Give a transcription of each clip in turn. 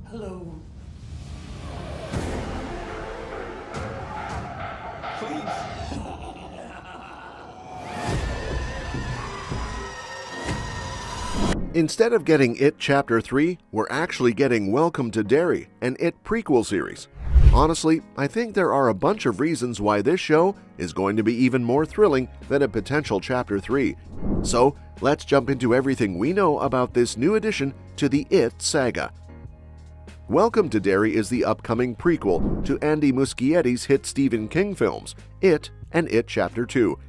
Hello. Please. Instead of getting It Chapter 3, we're actually getting Welcome to Derry, an It prequel series. Honestly, I think there are a bunch of reasons why this show is going to be even more thrilling than a potential Chapter 3. So, let's jump into everything we know about this new addition to the It saga. Welcome to Derry is the upcoming prequel to Andy Muschietti's hit Stephen King films, It and It Chapter 2.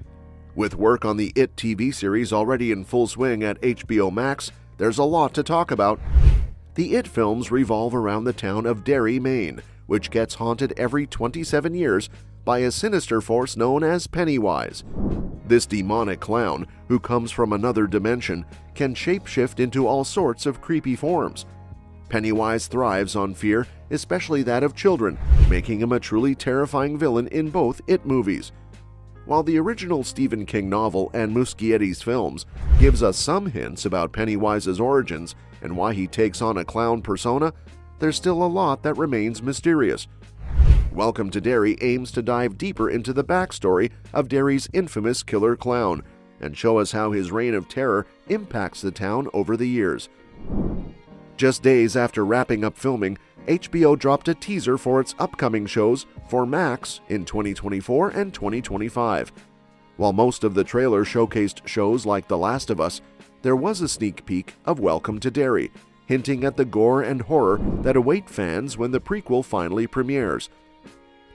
With work on the It TV series already in full swing at HBO Max, there's a lot to talk about. The It films revolve around the town of Derry, Maine, which gets haunted every 27 years by a sinister force known as Pennywise. This demonic clown, who comes from another dimension, can shapeshift into all sorts of creepy forms. Pennywise thrives on fear, especially that of children, making him a truly terrifying villain in both It movies. While the original Stephen King novel and Muschietti's films gives us some hints about Pennywise's origins and why he takes on a clown persona, there's still a lot that remains mysterious. Welcome to Derry aims to dive deeper into the backstory of Derry's infamous killer clown and show us how his reign of terror impacts the town over the years. Just days after wrapping up filming, HBO dropped a teaser for its upcoming shows for Max in 2024 and 2025. While most of the trailer showcased shows like The Last of Us, there was a sneak peek of Welcome to Derry, hinting at the gore and horror that await fans when the prequel finally premieres.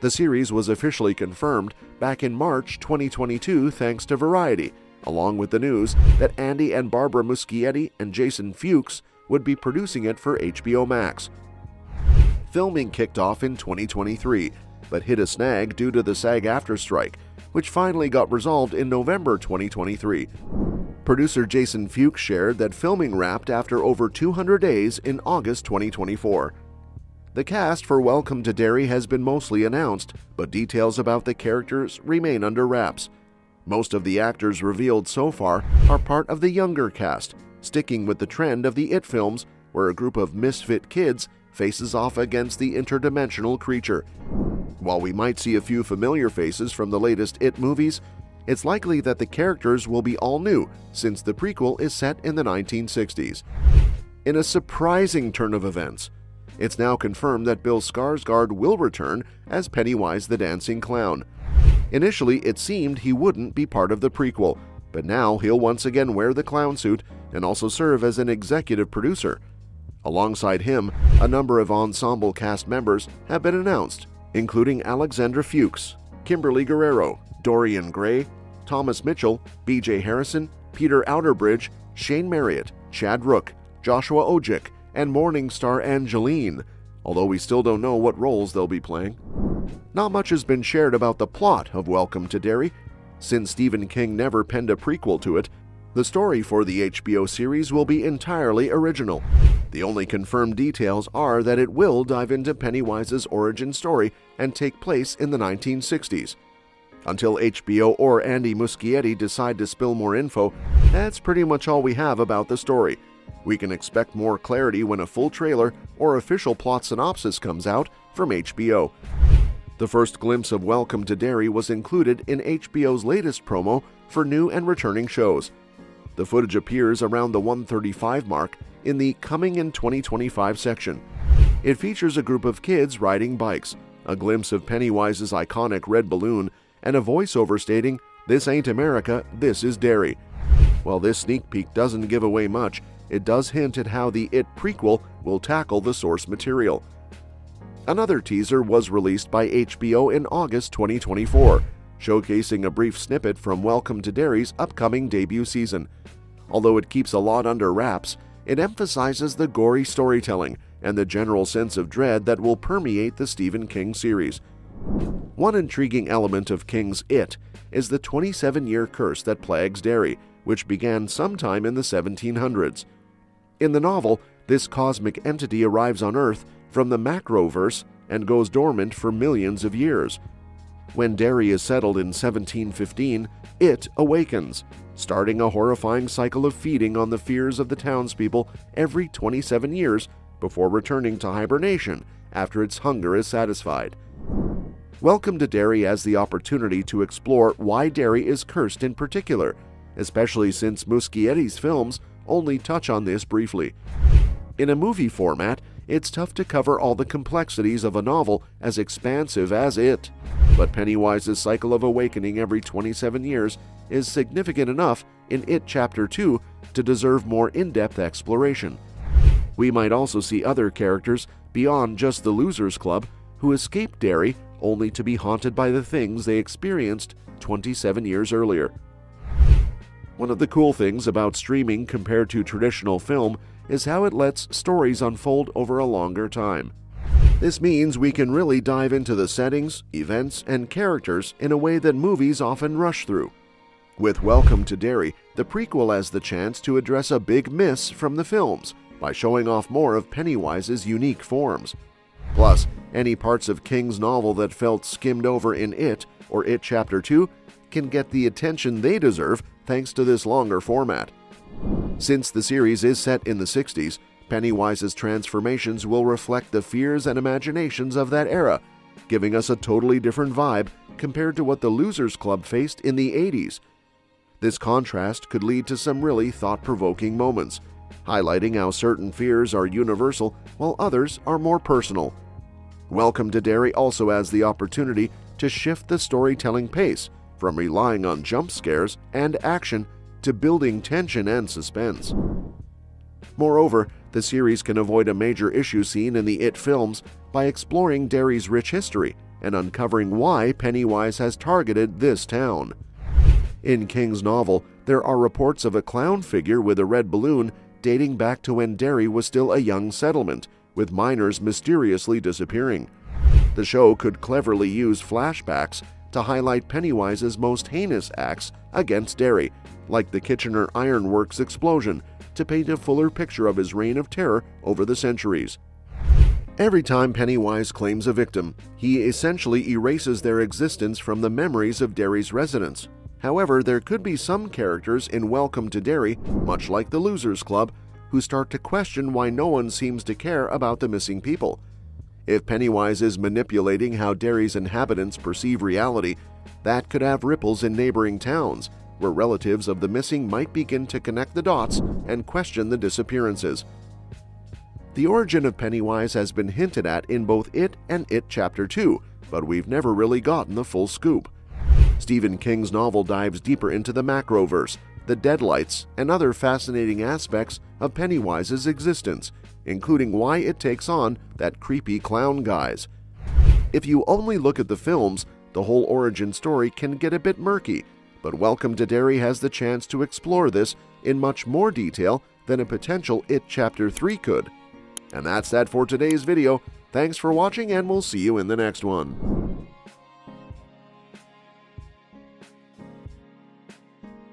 The series was officially confirmed back in March 2022 thanks to Variety, along with the news that Andy and Barbara Muschietti and Jason Fuchs would be producing it for HBO Max. Filming kicked off in 2023, but hit a snag due to the SAG-AFTRA strike, which finally got resolved in November 2023. Producer Jason Fuchs shared that filming wrapped after over 200 days in August 2024. The cast for Welcome to Derry has been mostly announced, but details about the characters remain under wraps. Most of the actors revealed so far are part of the younger cast, sticking with the trend of the It films, where a group of misfit kids faces off against the interdimensional creature. While we might see a few familiar faces from the latest It movies, it's likely that the characters will be all new since the prequel is set in the 1960s. In a surprising turn of events, it's now confirmed that Bill Skarsgård will return as Pennywise the Dancing Clown. Initially, it seemed he wouldn't be part of the prequel, but now he'll once again wear the clown suit and also serve as an executive producer. Alongside him, a number of ensemble cast members have been announced, including Alexandra Fuchs, Kimberly Guerrero, Dorian Gray, Thomas Mitchell, B.J. Harrison, Peter Outerbridge, Shane Marriott, Chad Rook, Joshua Ojik, and Morning Star Angeline, although we still don't know what roles they'll be playing. Not much has been shared about the plot of Welcome to Derry. Since Stephen King never penned a prequel to it, the story for the HBO series will be entirely original. The only confirmed details are that it will dive into Pennywise's origin story and take place in the 1960s. Until HBO or Andy Muschietti decide to spill more info, that's pretty much all we have about the story. We can expect more clarity when a full trailer or official plot synopsis comes out from HBO. The first glimpse of Welcome to Derry was included in HBO's latest promo for new and returning shows. The footage appears around the 135 mark in the Coming in 2025 section. It features a group of kids riding bikes, a glimpse of Pennywise's iconic red balloon, and a voiceover stating, "This ain't America, this is Derry." While this sneak peek doesn't give away much, it does hint at how the It prequel will tackle the source material. Another teaser was released by HBO in August 2024, showcasing a brief snippet from Welcome to Derry's upcoming debut season. Although it keeps a lot under wraps, it emphasizes the gory storytelling and the general sense of dread that will permeate the Stephen King series. One intriguing element of King's It is the 27-year curse that plagues Derry, which began sometime in the 1700s. In the novel, this cosmic entity arrives on Earth from the Macroverse and goes dormant for millions of years. When Derry is settled in 1715, it awakens, starting a horrifying cycle of feeding on the fears of the townspeople every 27 years before returning to hibernation after its hunger is satisfied. Welcome to Derry has the opportunity to explore why Derry is cursed in particular, especially since Muschietti's films only touch on this briefly. In a movie format, it's tough to cover all the complexities of a novel as expansive as It, but Pennywise's cycle of awakening every 27 years is significant enough in It Chapter 2 to deserve more in-depth exploration. We might also see other characters beyond just the Losers Club who escape Derry only to be haunted by the things they experienced 27 years earlier. One of the cool things about streaming compared to traditional film is how it lets stories unfold over a longer time. This means we can really dive into the settings, events, and characters in a way that movies often rush through. With Welcome to Derry, the prequel has the chance to address a big miss from the films by showing off more of Pennywise's unique forms. Plus, any parts of King's novel that felt skimmed over in It or It Chapter 2 can get the attention they deserve thanks to this longer format. Since the series is set in the 60s, Pennywise's transformations will reflect the fears and imaginations of that era, giving us a totally different vibe compared to what the Losers Club faced in the 80s. This contrast could lead to some really thought-provoking moments, highlighting how certain fears are universal while others are more personal. Welcome to Derry also has the opportunity to shift the storytelling pace from relying on jump scares and action to building tension and suspense. Moreover, the series can avoid a major issue seen in the It films by exploring Derry's rich history and uncovering why Pennywise has targeted this town. In King's novel, there are reports of a clown figure with a red balloon dating back to when Derry was still a young settlement, with miners mysteriously disappearing. The show could cleverly use flashbacks to highlight Pennywise's most heinous acts against Derry, like the Kitchener Iron Works explosion, to paint a fuller picture of his reign of terror over the centuries. Every time Pennywise claims a victim, he essentially erases their existence from the memories of Derry's residents. However, there could be some characters in Welcome to Derry, much like the Losers Club, who start to question why no one seems to care about the missing people. If Pennywise is manipulating how Derry's inhabitants perceive reality, that could have ripples in neighboring towns, where relatives of the missing might begin to connect the dots and question the disappearances. The origin of Pennywise has been hinted at in both It and It Chapter 2, but we've never really gotten the full scoop. Stephen King's novel dives deeper into the macroverse, the deadlights, and other fascinating aspects of Pennywise's existence, including why it takes on that creepy clown guise. If you only look at the films, the whole origin story can get a bit murky, but Welcome to Derry has the chance to explore this in much more detail than a potential It Chapter 3 could. And that's that for today's video. Thanks for watching, and we'll see you in the next one.